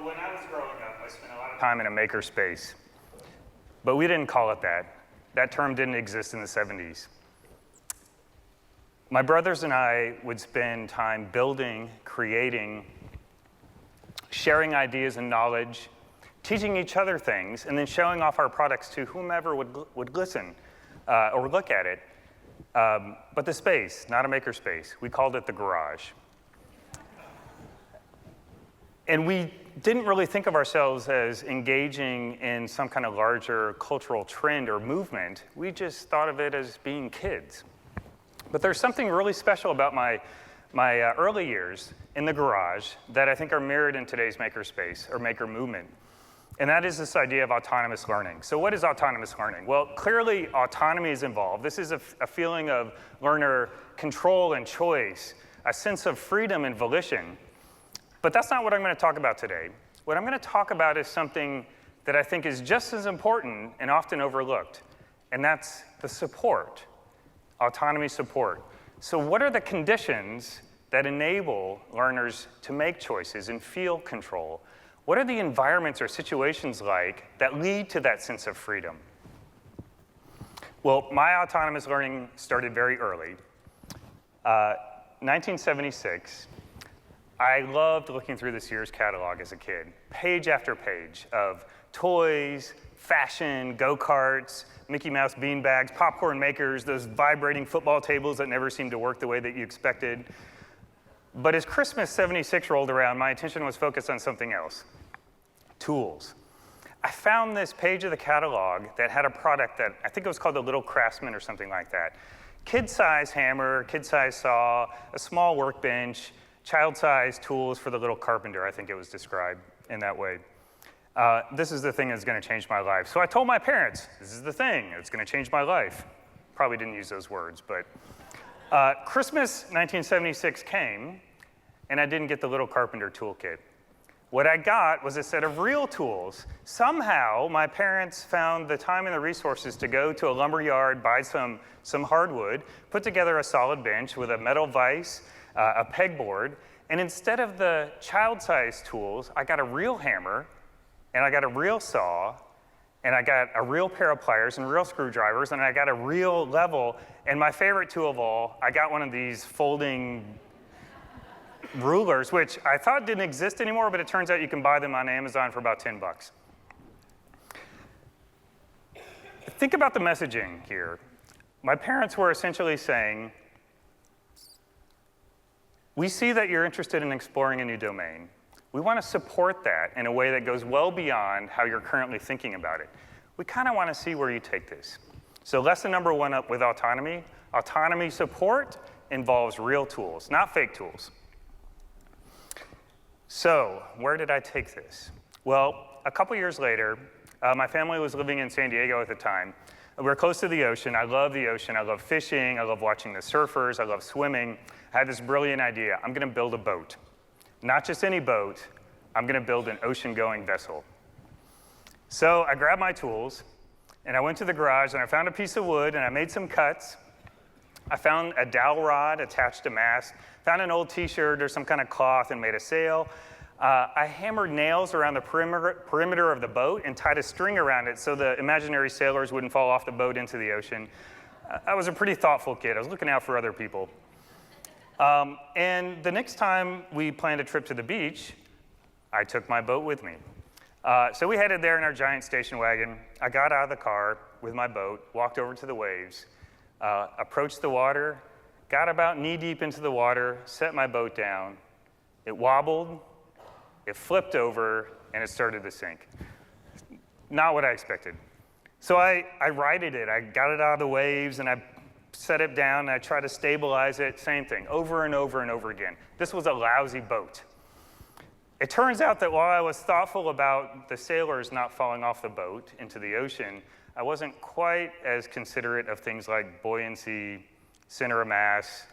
when I was growing up, I spent a lot of time in a makerspace. But we didn't call it that. That term didn't exist in the 70s. My brothers and I would spend time building, creating, sharing ideas and knowledge, teaching each other things, and then showing off our products to whomever would listen or look at it. But the space, not a makerspace, we called it the garage. And we didn't really think of ourselves as engaging in some kind of larger cultural trend or movement. We just thought of it as being kids. But there's something really special about my early years in the garage that I think are mirrored in today's makerspace or maker movement. And that is this idea of autonomous learning. So what is autonomous learning? Well, clearly autonomy is involved. This is a feeling of learner control and choice, a sense of freedom and volition. But that's not what I'm going to talk about today. What I'm going to talk about is something that I think is just as important and often overlooked, and that's the support, autonomy support. So what are the conditions that enable learners to make choices and feel control? What are the environments or situations like that lead to that sense of freedom? Well, my autonomous learning started very early. 1976. I loved looking through the Sears catalog as a kid, page after page of toys, fashion, go-karts, Mickey Mouse beanbags, popcorn makers, those vibrating football tables that never seemed to work the way that you expected. But as Christmas '76 rolled around, my attention was focused on something else, tools. I found this page of the catalog that had a product that I think it was called the Little Craftsman or something like that. Kid-size hammer, kid-size saw, a small workbench, child-sized tools for the little carpenter, I think it was described in that way. This is the thing that's going to change my life. So I told my parents, this is the thing, it's going to change my life. Probably didn't use those words, but Christmas 1976 came, and I didn't get the little carpenter toolkit. What I got was a set of real tools. Somehow, my parents found the time and the resources to go to a lumber yard, buy some hardwood, put together a solid bench with a metal vise, a pegboard, and instead of the child-sized tools, I got a real hammer, and I got a real saw, and I got a real pair of pliers and real screwdrivers, and I got a real level, and my favorite tool of all, I got one of these folding rulers, which I thought didn't exist anymore, but it turns out you can buy them on Amazon for about 10 bucks. Think about the messaging here. My parents were essentially saying, we see that you're interested in exploring a new domain. We want to support that in a way that goes well beyond how you're currently thinking about it. We kind of want to see where you take this. So lesson number one up with autonomy, autonomy support involves real tools, not fake tools. So where did I take this? Well, a couple years later, my family was living in San Diego at the time. We were close to the ocean. I love the ocean. I love fishing. I love watching the surfers. I love swimming. I had this brilliant idea. I'm going to build a boat. Not just any boat. I'm going to build an ocean-going vessel. So I grabbed my tools, and I went to the garage, and I found a piece of wood, and I made some cuts. I found a dowel rod attached to mast, found an old T-shirt or some kind of cloth and made a sail. I hammered nails around the perimeter of the boat and tied a string around it so the imaginary sailors wouldn't fall off the boat into the ocean. I was a pretty thoughtful kid. I was looking out for other people. And the next time we planned a trip to the beach, I took my boat with me. So we headed there in our giant station wagon. I got out of the car with my boat, walked over to the waves, approached the water, got about knee-deep into the water, set my boat down. It wobbled, it flipped over, and it started to sink. Not what I expected. So I righted it. I got it out of the waves, and I set it down, and I tried to stabilize it. Same thing, over and over and over again. This was a lousy boat. It turns out that while I was thoughtful about the sailors not falling off the boat into the ocean, I wasn't quite as considerate of things like buoyancy, center of mass,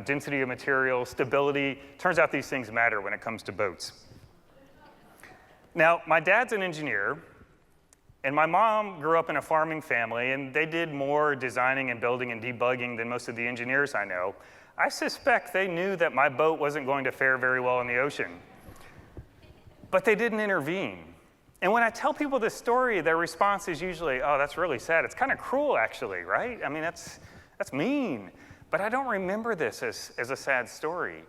density of material, stability. Turns out these things matter when it comes to boats. Now, my dad's an engineer, and my mom grew up in a farming family, and they did more designing and building and debugging than most of the engineers I know. I suspect they knew that my boat wasn't going to fare very well in the ocean. but they didn't intervene. And when I tell people this story, their response is usually, oh, that's really sad. It's kind of cruel, actually, right? I mean, that's mean. But I don't remember this as a sad story.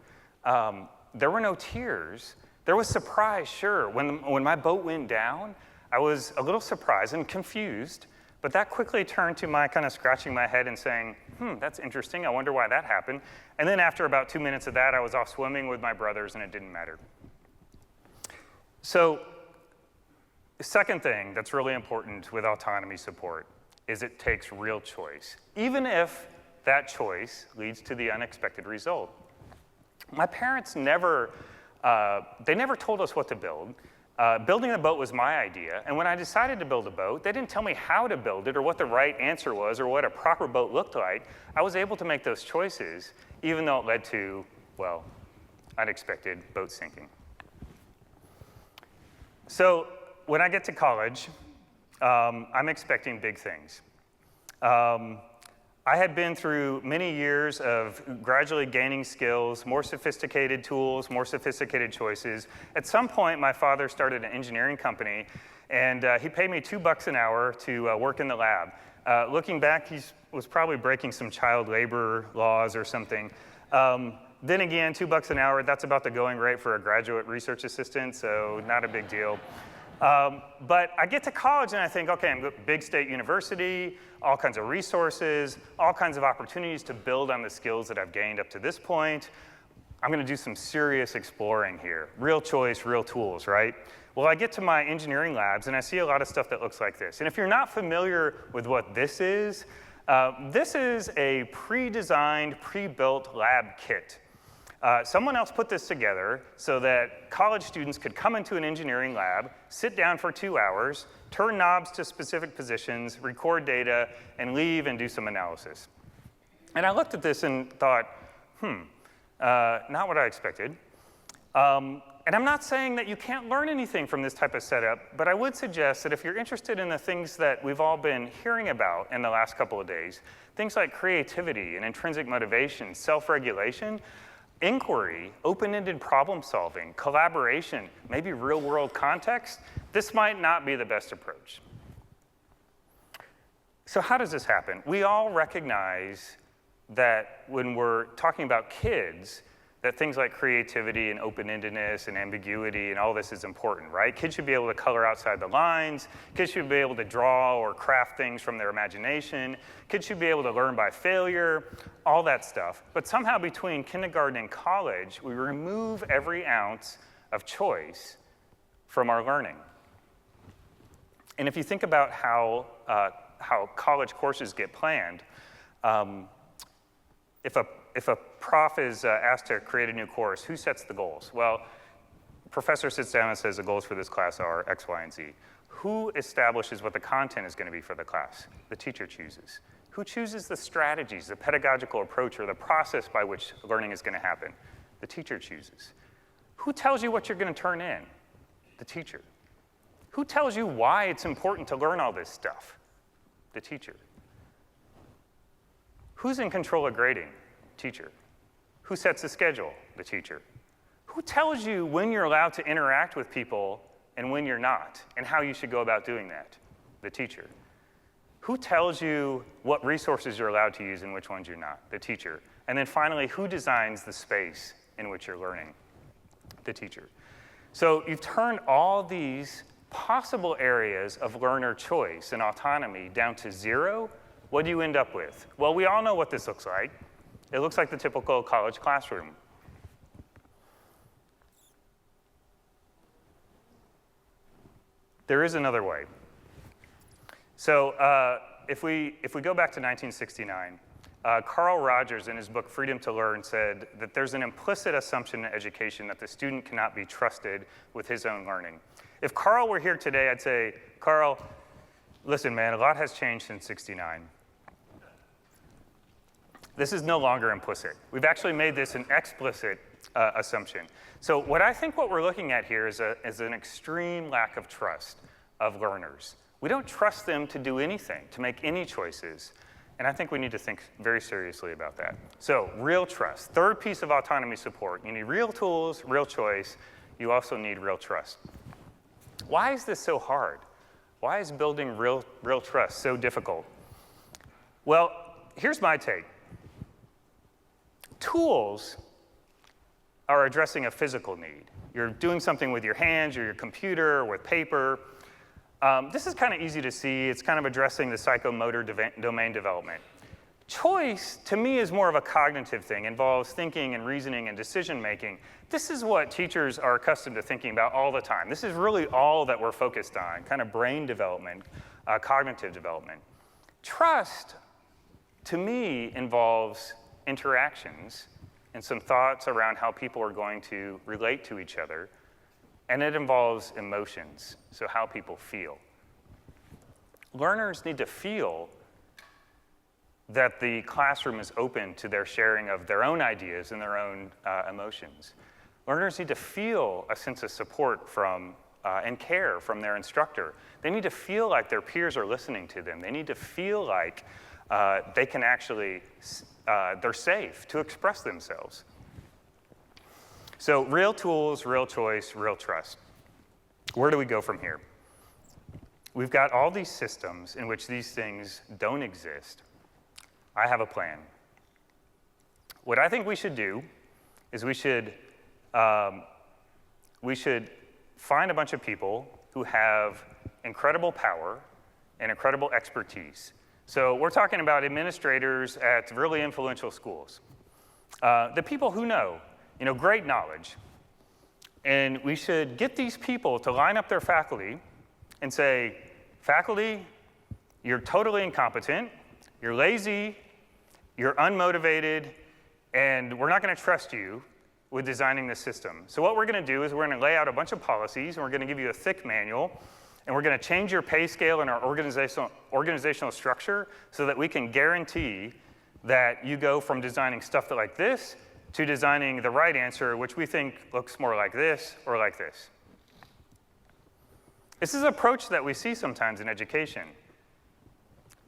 There were no tears. There was surprise, sure. When my boat went down, I was a little surprised and confused, but that quickly turned to my kind of scratching my head and saying, that's interesting. I wonder why that happened. And then after about 2 minutes of that, I was off swimming with my brothers, and it didn't matter. So the second thing that's really important with autonomy support is it takes real choice, even if that choice leads to the unexpected result. My parents never told us what to build. Building a boat was my idea, and when I decided to build a boat, they didn't tell me how to build it or what the right answer was or what a proper boat looked like. I was able to make those choices, even though it led to, well, unexpected boat sinking. So when I get to college, I'm expecting big things. I had been through many years of gradually gaining skills, more sophisticated tools, more sophisticated choices. At some point, my father started an engineering company, and he paid me $2 an hour to work in the lab. Looking back, he was probably breaking some child labor laws or something. Then again, $2 an hour, that's about the going rate for a graduate research assistant, so not a big deal. But I get to college and I think, okay, I'm at big state university, all kinds of resources, all kinds of opportunities to build on the skills that I've gained up to this point. I'm gonna do some serious exploring here. Real choice, real tools, right? Well, I get to my engineering labs and I see a lot of stuff that looks like this. And if you're not familiar with what this is a pre-designed, pre-built lab kit. Someone else put this together so that college students could come into an engineering lab, sit down for 2 hours, turn knobs to specific positions, record data, and leave and do some analysis. And I looked at this and thought, not what I expected. And I'm not saying that you can't learn anything from this type of setup, but I would suggest that if you're interested in the things that we've all been hearing about in the last couple of days, things like creativity and intrinsic motivation, self-regulation, inquiry, open-ended problem solving, collaboration, maybe real-world context, this might not be the best approach. So how does this happen? We all recognize that when we're talking about kids, that things like creativity and open-endedness and ambiguity and all this is important, right? Kids should be able to color outside the lines. Kids should be able to draw or craft things from their imagination. Kids should be able to learn by failure, all that stuff. But somehow between kindergarten and college, we remove every ounce of choice from our learning. And if you think about how college courses get planned, if a prof is asked to create a new course, who sets the goals? Well, the professor sits down and says the goals for this class are X, Y, and Z. Who establishes what the content is going to be for the class? The teacher chooses. Who chooses the strategies, the pedagogical approach, or the process by which learning is going to happen? The teacher chooses. Who tells you what you're going to turn in? The teacher. Who tells you why it's important to learn all this stuff? The teacher. Who's in control of grading? Teacher. Who sets the schedule? The teacher. Who tells you when you're allowed to interact with people and when you're not, and how you should go about doing that? The teacher. Who tells you what resources you're allowed to use and which ones you're not? The teacher. And then finally, who designs the space in which you're learning? The teacher. So you've turned all these possible areas of learner choice and autonomy down to zero. What do you end up with? Well, we all know what this looks like. It looks like the typical college classroom. There is another way. So if we go back to 1969, Carl Rogers in his book Freedom to Learn said that there's an implicit assumption in education that the student cannot be trusted with his own learning. If Carl were here today, I'd say, Carl, listen, man, a lot has changed since '69. This is no longer implicit. We've actually made this an explicit assumption. So what we're looking at here is an extreme lack of trust of learners. We don't trust them to do anything, to make any choices. And I think we need to think very seriously about that. So real trust. Third piece of autonomy support. You need real tools, real choice. You also need real trust. Why is this so hard? Why is building real trust so difficult? Well, here's my take. Tools are addressing a physical need. You're doing something with your hands or your computer or with paper. This is kind of easy to see. It's kind of addressing the psychomotor domain development. Choice, to me, is more of a cognitive thing, involves thinking and reasoning and decision making. This is what teachers are accustomed to thinking about all the time. This is really all that we're focused on, kind of brain development, cognitive development. Trust, to me, involves interactions and some thoughts around how people are going to relate to each other, and it involves emotions, so how people feel. Learners need to feel that the classroom is open to their sharing of their own ideas and their own emotions. Learners need to feel a sense of support from and care from their instructor. They need to feel like their peers are listening to them. They need to feel like they can actually, they're safe to express themselves. So real tools, real choice, real trust. Where do we go from here? We've got all these systems in which these things don't exist. I have a plan. What I think we should do is we should find a bunch of people who have incredible power and incredible expertise. So we're talking about administrators at really influential schools. The people who know, great knowledge. And we should get these people to line up their faculty and say, faculty, you're totally incompetent, you're lazy, you're unmotivated, and we're not going to trust you with designing this system. So what we're going to do is we're going to lay out a bunch of policies, and we're going to give you a thick manual, and we're going to change your pay scale and our organizational structure so that we can guarantee that you go from designing stuff like this to designing the right answer, which we think looks more like this or like this. This is an approach that we see sometimes in education,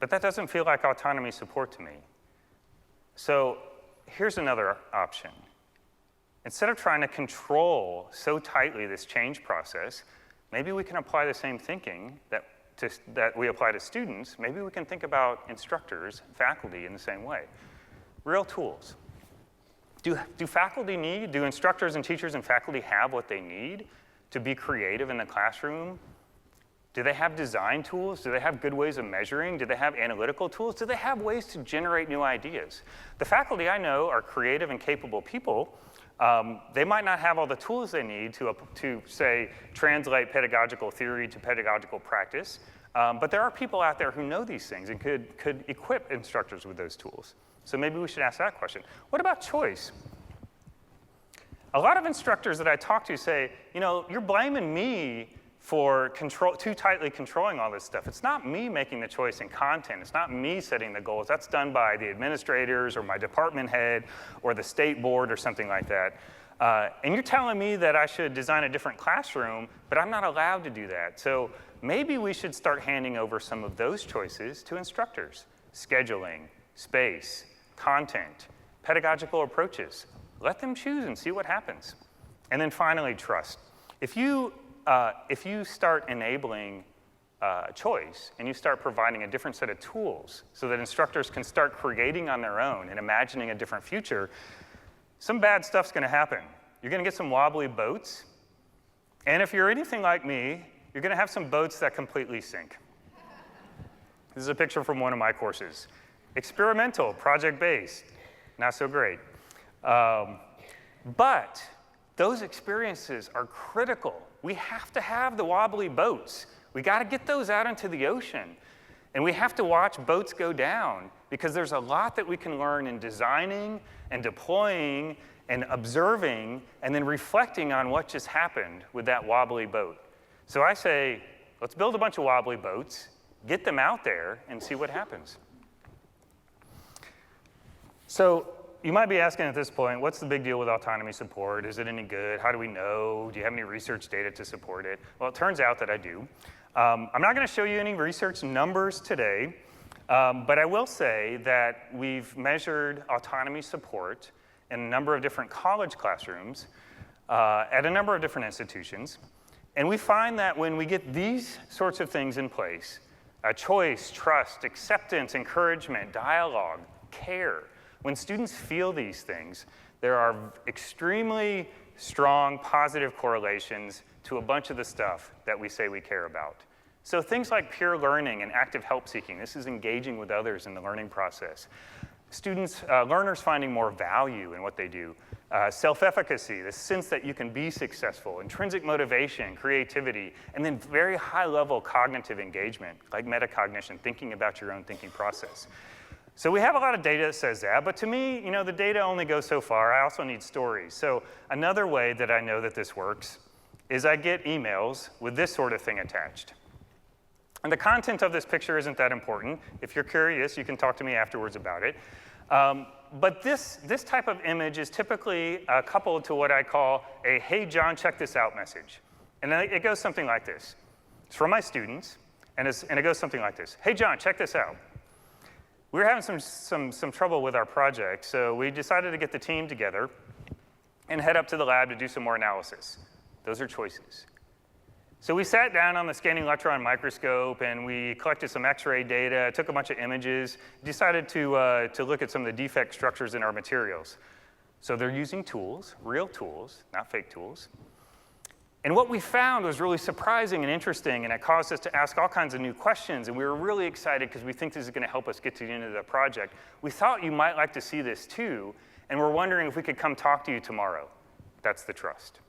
but that doesn't feel like autonomy support to me. So here's another option. Instead of trying to control so tightly this change process, maybe we can apply the same thinking that we apply to students. Maybe we can think about instructors, faculty in the same way. Real tools. Do instructors and teachers and faculty have what they need to be creative in the classroom? Do they have design tools? Do they have good ways of measuring? Do they have analytical tools? Do they have ways to generate new ideas? The faculty I know are creative and capable people. They might not have all the tools they need to say, translate pedagogical theory to pedagogical practice, but there are people out there who know these things and could equip instructors with those tools. So maybe we should ask that question. What about choice? A lot of instructors that I talk to say, you're blaming me for too tightly controlling all this stuff. It's not me making the choice in content. It's not me setting the goals. That's done by the administrators or my department head or the state board or something like that. And you're telling me that I should design a different classroom, but I'm not allowed to do that. So maybe we should start handing over some of those choices to instructors. Scheduling, space, content, pedagogical approaches. Let them choose and see what happens. And then finally, trust. If you start enabling choice and you start providing a different set of tools so that instructors can start creating on their own and imagining a different future, some bad stuff's going to happen. You're going to get some wobbly boats. And if you're anything like me, you're going to have some boats that completely sink. This is a picture from one of my courses. Experimental, project-based, not so great. But those experiences are critical. We have to have the wobbly boats. We got to get those out into the ocean. And we have to watch boats go down because there's a lot that we can learn in designing and deploying and observing and then reflecting on what just happened with that wobbly boat. So I say, let's build a bunch of wobbly boats, get them out there, and see what happens. So you might be asking at this point, what's the big deal with autonomy support? Is it any good? How do we know? Do you have any research data to support it? Well, it turns out that I do. I'm not going to show you any research numbers today, but I will say that we've measured autonomy support in a number of different college classrooms at a number of different institutions. And we find that when we get these sorts of things in place, choice, trust, acceptance, encouragement, dialogue, care, when students feel these things, there are extremely strong positive correlations to a bunch of the stuff that we say we care about. So things like peer learning and active help seeking, this is engaging with others in the learning process. Students, learners finding more value in what they do. Self-efficacy, the sense that you can be successful, intrinsic motivation, creativity, and then very high-level cognitive engagement, like metacognition, thinking about your own thinking process. So we have a lot of data that says that, but to me, the data only goes so far. I also need stories. So another way that I know that this works is I get emails with this sort of thing attached. And the content of this picture isn't that important. If you're curious, you can talk to me afterwards about it. But this type of image is typically coupled to what I call a, hey, John, check this out message. And it goes something like this. It's from my students, and it goes something like this. Hey, John, check this out. We were having some trouble with our project, so we decided to get the team together and head up to the lab to do some more analysis. Those are choices. So we sat down on the scanning electron microscope, and we collected some X-ray data, took a bunch of images, decided to look at some of the defect structures in our materials. So they're using tools, real tools, not fake tools. And what we found was really surprising and interesting, and it caused us to ask all kinds of new questions, and we were really excited because we think this is going to help us get to the end of the project. We thought you might like to see this too, and we're wondering if we could come talk to you tomorrow. That's the trust.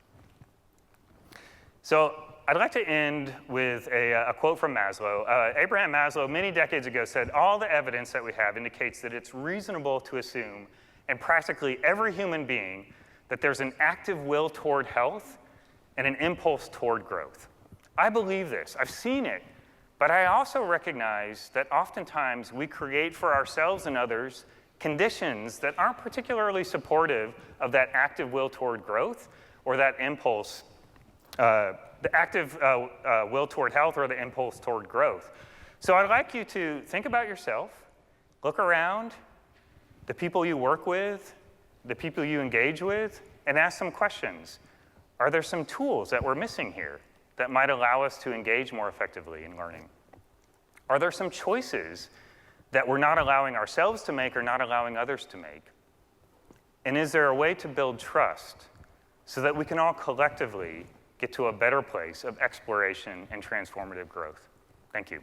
So I'd like to end with a quote from Maslow. Abraham Maslow, many decades ago, said, all the evidence that we have indicates that it's reasonable to assume in practically every human being that there's an active will toward health and an impulse toward growth. I believe this. I've seen it. But I also recognize that oftentimes we create for ourselves and others conditions that aren't particularly supportive of that active will toward growth or that impulse, the active will toward health or the impulse toward growth. So I'd like you to think about yourself, look around, the people you work with, the people you engage with, and ask some questions. Are there some tools that we're missing here that might allow us to engage more effectively in learning? Are there some choices that we're not allowing ourselves to make or not allowing others to make? And is there a way to build trust so that we can all collectively get to a better place of exploration and transformative growth? Thank you.